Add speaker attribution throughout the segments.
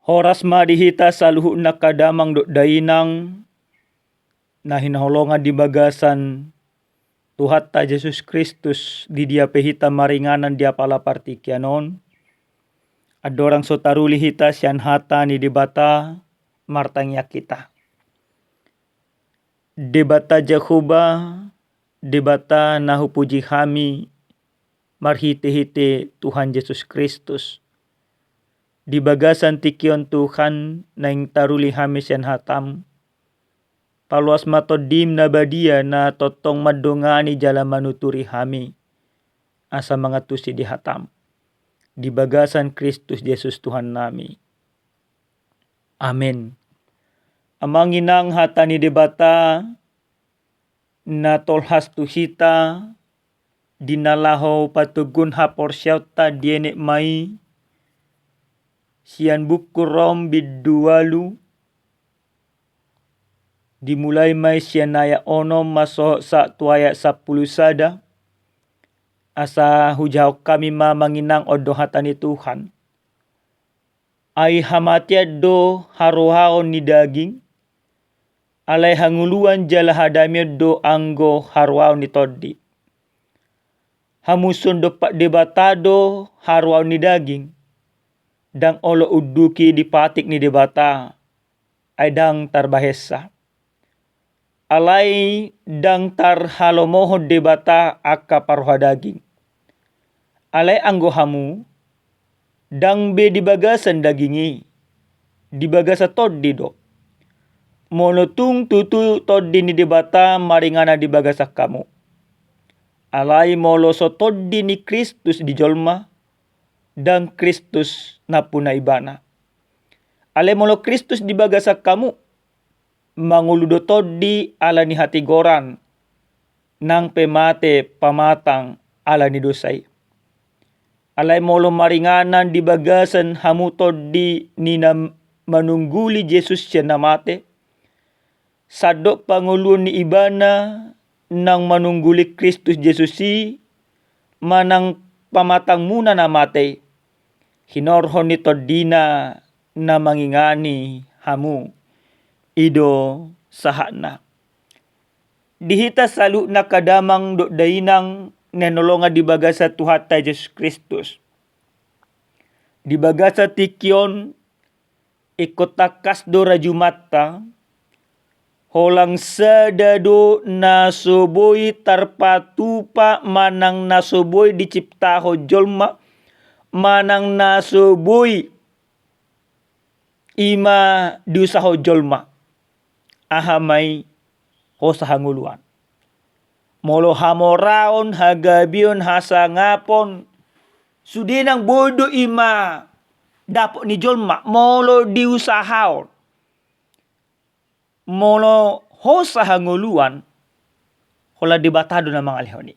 Speaker 1: Horas madihita saluhu nakadamang do dainang na hinaholongan di bagasan Tuhan ta Yesus Kristus di dia pehita maringanan dia pala partikianon. Adorang sotaruli hita sian hata ni debata martangya kita. Debata Jehovah, debata nahu puji kami marhite-hite Tuhan Yesus Kristus. Di bagasan tikion Tuhan naing taruli kami sian hatam. Paluas matodim na badia na totong madongani jala manuturi kami. Asa mga tusi di hatam. Di bagasan Kristus Yesus Tuhan nami. Amen. Amang inang hata ni debata na tolhas tuhita dinalaho patugun hapor syauta diene mai sian buku rom bidualu dimulai mai sian naya onom maso sa tuaya 10 sada asa hujau kami manginang odo hatani Tuhan. Ai hamatia do harohaon ni daging alai hanguluan jala hadamia do anggo harohaon ni todi. Hamusun do pak debatado harohaon ni daging dang olo uduki di patik ni debata ay dang tarbahesa. Alai dang tar halomoho debata akka paruha daging. Alai anggo hamu dang be di bagasan dagingi. Di bagasa toddi do. Monotung tutu toddi ni debata maringana di bagasa kamu. Alai molo so toddi ni Kristus di jolma dan Kristus napuna ibana. Alai molo Kristus di bagasa kamu manguludo toddi ala ni hati goran nang pemate pamatang ala ni dosai. Alai molo maringanan di bagasan hamu toddi ni manungguli Yesus siya namate. Sadok pangulun ni ibana nang manungguli Kristus Yesus si manang pamatang muna namate. Hinorhon ni toddina na mangingani hamu. Ido sahana. Dihita salu nakadamang do dainang nenolonga di bagasa Tuhan ta Yesus Kristus. Di bagasa tikion ikotakas do rajumatta holang sadado nasoboy tarpatupa manang nasoboy diciptaho jolma manang nasoboy ima diusaho jolma. Ahamay hosa hanguluan. Molo hamoraon hagabion hasangapon sudinang bodo ima dapo ni jolma molo diusahaon. Molo hosa hanguluan hola debatado na mga lehoni.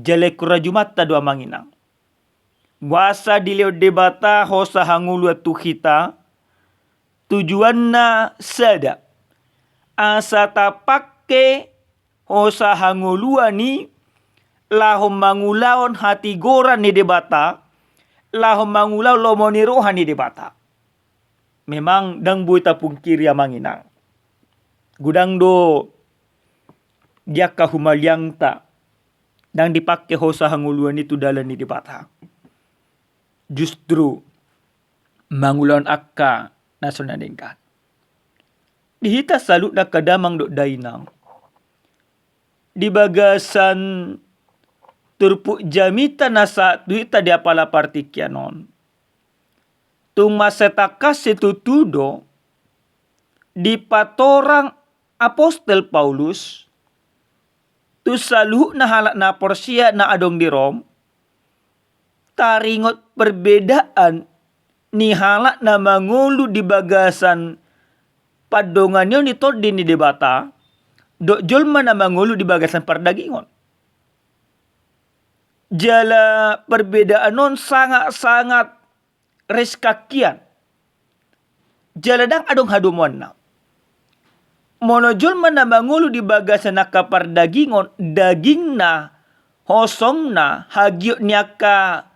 Speaker 1: Jale kurajumatta do amanginang. Wasa dileo debata hosa hangulua tuhita tujuan na sada. Asa tapake hosa hangulua ni lahom mangulaon hati goran ni debata lahom mangulaw lomonirohan ni debata. Memang dang buita pungkiri amanginang. Gudang do diaka humalyang ta dang dipake hosa hanguluan itu dalan ni debata. Justru mangulaon akka nasunadengkan. Dihita salut na kadamang do dainang. Di bagasan turpu jamita nasa duita di apala partikianon. Tung masetakas situtudo di patorang Apostel Paulus tu saluh na halak na porsia na adong di Rom taringot perbedaan ni halak na mangulu di bagasan padonganyo ni toddi ni debata do jolma na mangulu di bagasan pardagingon. Jala perbedaan non sangat-sangat reskakian. Jala dang adong hadumuan na. Mono jolma na mangulu di bagasan na kapardagingon daging na hosong na hagyo niya ka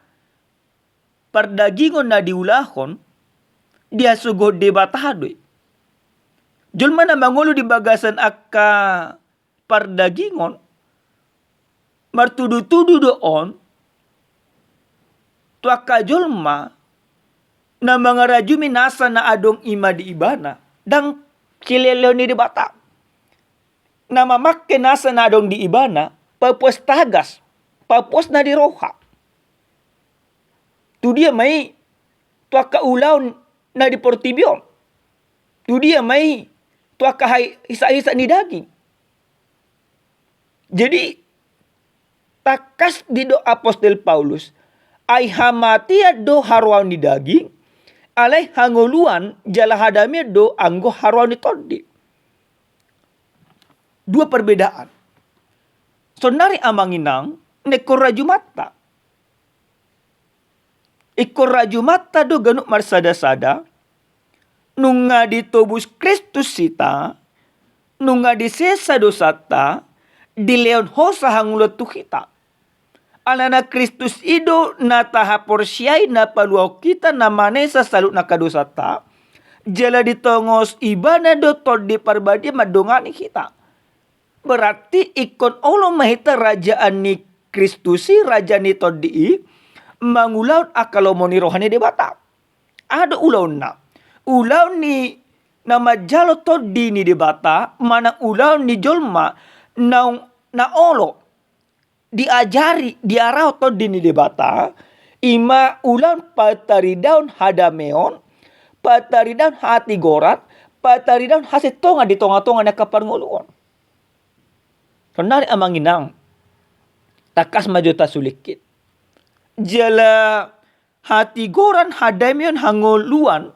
Speaker 1: pardagingon na diulahon dia sugo debatadoi. Julma na mangulu di bagasan akka pardagingon, martudu-tudu doon, tu akka julma na mga rajumi nasa na adong ima di ibana, dang kilelew ni di bata. Na mamakke nasa na adong di ibana, papuas tagas, papuas na di roha. Tu dia may, tu akka ulaw na di portibyon. Tu dia may, tu akka hisa-hisa ni daging. Jadi, takas di do Apostol Paulus, ay hamatia do harwaw ni daging, alay hanguluan jala hadami do anggo harwaw ni todi. Dua perbedaan. So nari amanginang nekorajumata. Ikorajumata do ganuk marsada-sada, nunga ditobus Kristus sita, nunga disesa dosata, di leon hosa hangulot tu kita. Alana Kristus ido na tahapor siyay na paluaw kita na manesa salut na kadosata, jala ditongos iba na do tol di parbadi madongani kita. Berarti ikon Allah mahita rajaan ni Kristusi, raja ni todi, mangulaw akalo mo ni rohani de bata. Ada ulaw na. Ulaw ni na majalo todi ni de bata, mana ulaw ni jolma na olo diajari diarau todi ni de bata, ima ulan pataridaun hadameon, pataridaun hati gorat, pataridaun hasetonga di tonga-tonga na kaparnguluon. Kenari amanginang takas majuta sulikit. Jala hati goran hadameon hanguluan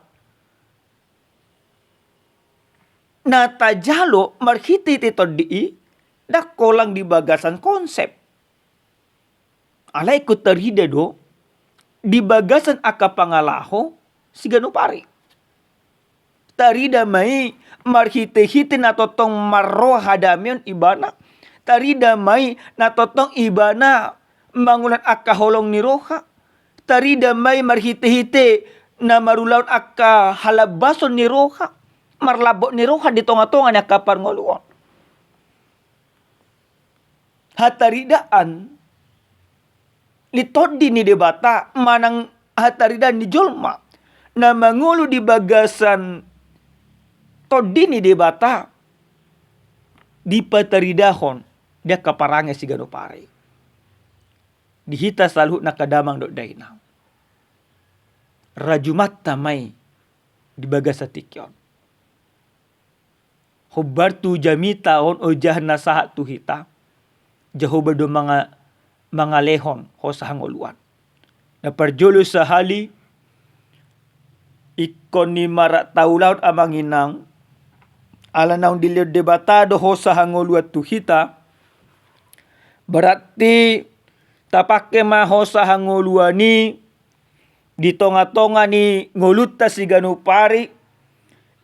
Speaker 1: na tajalo marhiti titodi da kolang di bagasan konsep. Alay ko tarida do di bagasan aka pangalaho si ganupari. Tarida may marhite-hite na totong marro hadamion ibana. Tarida may na totong ibana mangulan aka holong ni roha. Tarida may marhite-hite na marulaon aka halabason ni roha. Marlabo ni roha di tonga-tonga na kaparngoluan. Hataridaan litodi ni debata manang hataridaan ni jolma na mangulu di bagasan todi ni debata di pataridahon dia kaparange si ganupare. Dihita salhu nakadamang do daina. Rajumat tamay di bagasatikyon. Hubartu jamita on o jahna sahat tu hita. Jahoba do mga lehon ho sa hanguluan. Na parjolo sa hali ikon ni marat taulaw amanginang alanaw diliod debatado ho sa hanguluat tu hita. Berarti tapake maho sa hanguluan ni di tonga-tonga ni nguluta si ganupari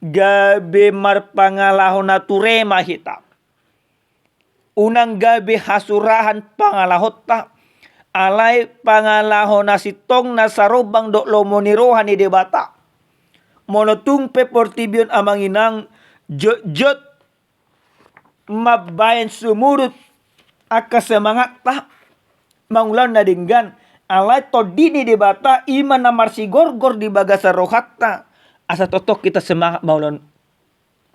Speaker 1: gabe marpangalahon na turema hita. Unang gabi hasurahan pangalahot ta. Alay pangalahon na sitong na sarubang do lomonirohan ni debata. Monotung peportibyon amanginang jot mabayan sumurut aka semangat ta. Mangulan na dinggan. Alay todi ni debata iman na marsigorgor di bagasa rohat ta. Asa totok kita semangat maulan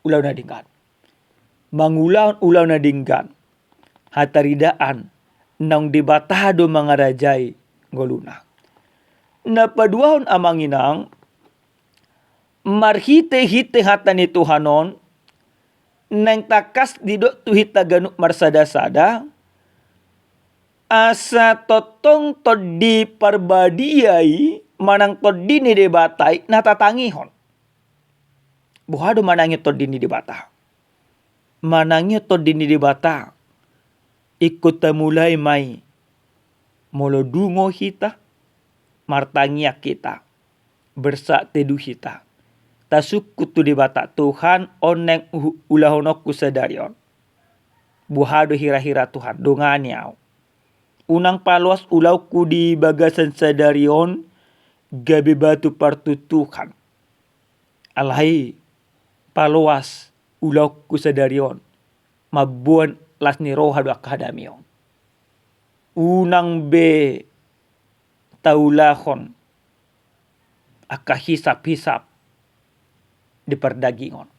Speaker 1: ulaw na dinggan. Mangulan ulaw na dinggan. Hataridaan nang debatado mga rajay ngoluna. Napaduahon amanginang marhite-hite hata ni Tuhanon nang takas dido tuhita ganuk marsada-sada asa totong todi parbadiyay manang todi ni debatay natatangihon. Buhado manangyo todi ni debata. Manangyo todi ni debata. Ikut mulai may molodungo hita, martangya kita, bersa tedu hita. Tasukut tu debata Tuhan oneng ulahonok kusadarion. Buhado hira-hira Tuhan, donganiaw. Unang paluas ulaw ku di bagasan sadarion, gabi batu partu Tuhan. Alai paluas ulaw kusadarion mabuan las ni roha do akadamion. Unang be taulahon akahisap-hisap di perdagingon.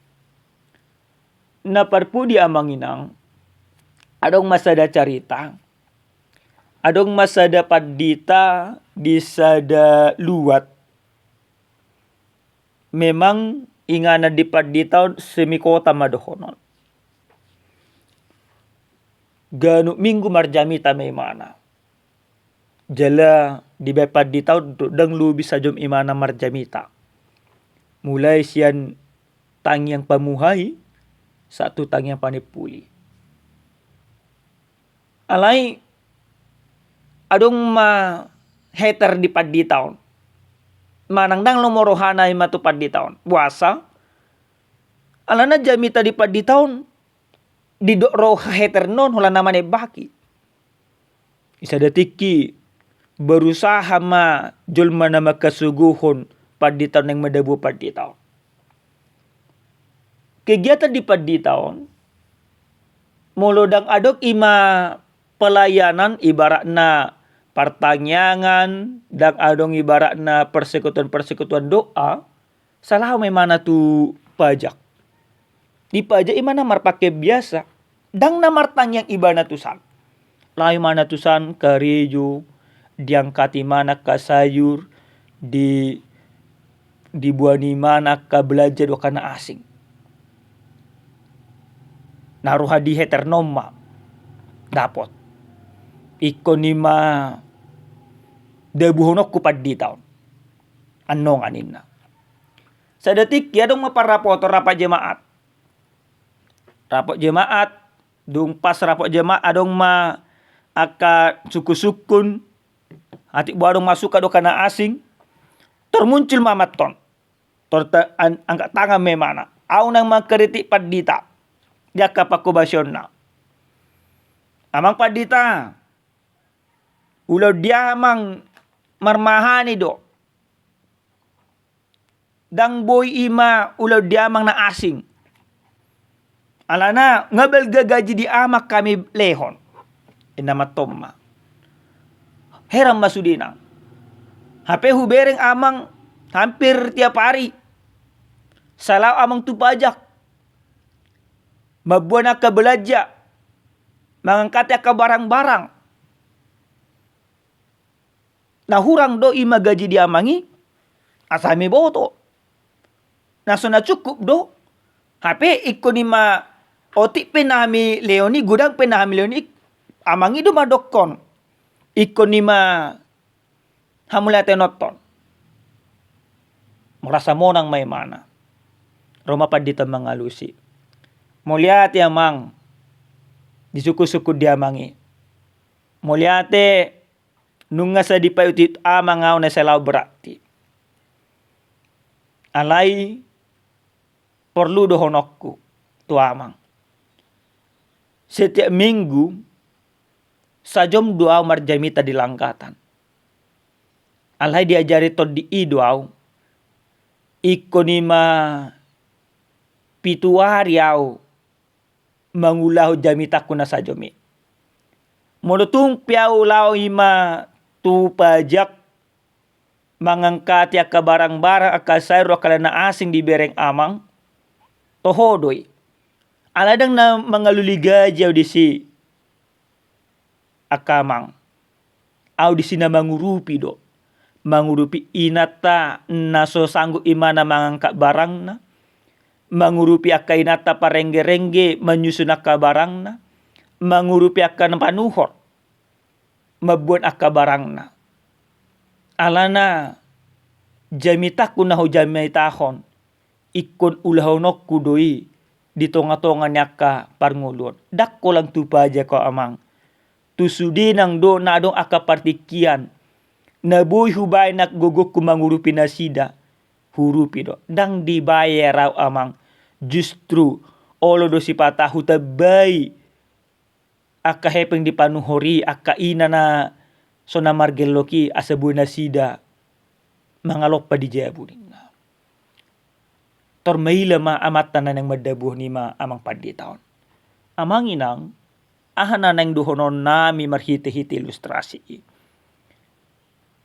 Speaker 1: Na parpudi amanginang adong masada carita, adong masada paddita di sada luat. Memang ingana di paddita semikota madohonon. Ganu minggu marjamita may mana. Jala di bepad di taon dang lubi sa jom imana marjamita. Mulai siyan tangyang pamuhay sa tu tangyang panipuli. Alay adong ma hater di pad di taon. Manangdang lumorohana ay matupad di taon. Buasa. Alana jamita di pad di taon. Di do roha hater non hula naman e baki. Isa datiki berusaha ma julma na makasuguhon pad di taon yang madabu pad di taon. Kegiatan di pad di taon mulodang adok ima pelayanan ibarat na pertanyaan dan adong ibarat na persekutuan doa salah may mana tu pajak. Di pajak imana marpake biasa dang na martanyang iba na tusan. Lain mana tusan karejo diangkati mana ka sayur di buani mana ka belajar do kana asing. Naruha di heternoma dapot. Iko nima debuhonok kupad di taon. Anong anin na. Sa detik yadong maparapoto rapat jemaat. Rapot jemaat dung pas rapot jemaat adong ma aka suku-sukun hati buadong masuk do kana asing termuncul mamaton. Angkat tangan memana. Au nang makeritik padita. Jaka pakubasyon na. Amang padita. Ulau dia amang marmahani do. Dang boy ima ulau dia amang na asing. Alana ngabel gagaji di amak kami lehon. Inama tomma. Heram masudina. HP hubereng amang hampir tiap hari. Salau amang tu pajak. Mabuan aka belanja. Mangangkat aka barang-barang. Nah hurang do ima gaji diamangi. Asami boto. Nah sona cukup do. HP ikon ima otik penami leoni. Gudang penami leoni. Amangi do madokon. Ikon ima hamulate noton. Merasa monang may mana. Roma padita mangalusi. Mulyate amang. Disuku-suku diamangi. Mulyate nunga sa di payutit amang ngaw na selaw berarti. Alay perlu dohonokku tu amang. Setiap minggu sajom doa marjamita di langkatan. Alay diajari to di doa. Ikonima pituariaw mangulahu jamita kuna sajomi. Mulutung piau lau ima tu pajak mangangkat ya ka barang-barang akasay ro kalana asing di bereng amang tohodoy. Aladang na mangaluligajaw di si akamang. Audisi na mangurupi do. Mangurupi inata naso sanggup imana mangangkat barang na. Mangurupi akka inata parengge-rengge menyusun akka barang na. Mangurupi akka panuhor. Mabuan akka barang na. Alana jamitaku na ho jamitahon. Ikon ulahonok kudoi. Di tonga-tonga nyaka parngulun. Dakko lang tupa aja ko amang. Tusudi nang do na adong akka partikian. Nabuy hubay nak guguk kumangurupi na sida. Hurupi do. Dang dibayar raw amang. Justru olo do si patahu tabay. Akka hepeng dipanuhori. Akka ina na so na margeloki asabu na sida. Mangalok pa di jabunin. tormaila ma amatan na ng madabuh ni ma amang paditaon. Amang inang, ahana nang duhonon nami marhite-hite ilustrasi.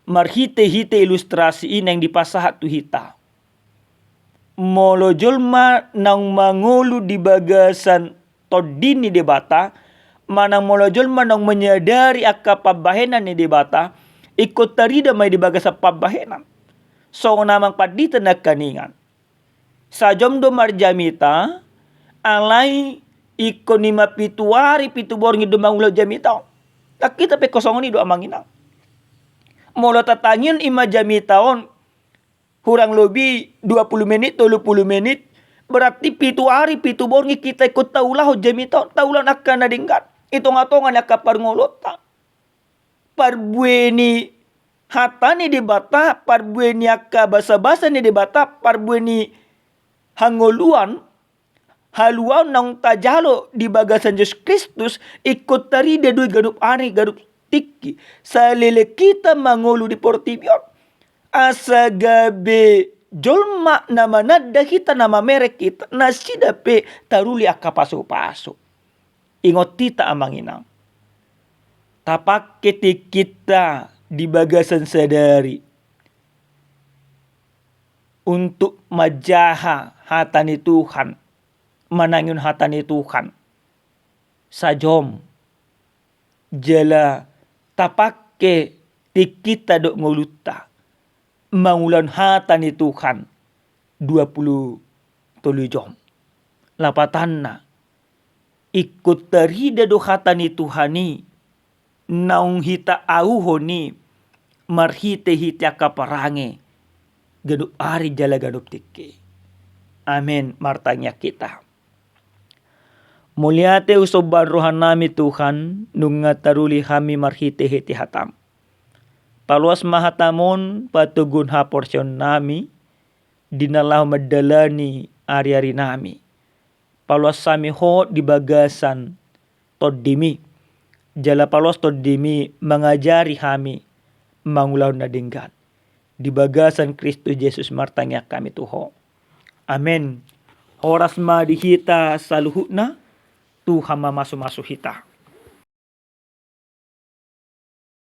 Speaker 1: Marhite-hite ilustrasi nang dipasahat tu hita. Molojolma nang mangulu di bagasan todin ni debata, manang molojolma nang menyadari akka pabahenan ni debata, ikut tarida may di bagasa pabahenan. So namang padita na kaningan. Sa jomdo marjamita, alay iko ni mapituari pitubor ngi dumangulaw jamita. Nakita pe kosong ni do amangina. Molo tatangin ima jamitaon kurang lebih 20 menit, 30 menit. Berarti pitu hari, pitu borngi kita ikut taulah jamitaon. Taulah akan nadingkat. Itung-atungan akka parngolota. Parbueni hatani debata, parbueni akka basa-basa ni debata, parbueni hangoluan, haluan nang tajalo di bagasan Yesus Kristus, ikut tari dedui gadup ani, gadup tiki. Salele kita mangolu di portibion. Asa gabe jolma nama nada kita, nama merek kita, nasida pe taruli akka paso-paso. Ingot tita amang inang. Tapak ketik kita di bagasan sadari. Untuk majaha hatani Tuhan. Manangin hatani Tuhan. Sajom. Jala tapak ketik kita dok ngoluta. Mangulan hatani Tuhan 20 jom. Lapatanna ikut terida do hatani Tuhani naung hita auhoni marhite-hite akaparange gadup ari jala gadup tiki. Amin martanya kita. Muliate usoban rohan nami Tuhan nunga taruli kami marhite-hite hatam. Paluas mahatamon patugun ha porsyon nami dinalah madalani ari-ari nami. Paluas sami ho di bagasan todimi. Jala paluas todimi mengajari kami mangulaw na dinggan. Di bagasan Kristus Yesus martanya kami tuho. Amen. Oras ma dihita sa luhut na Tuhan mamasu-masu hita.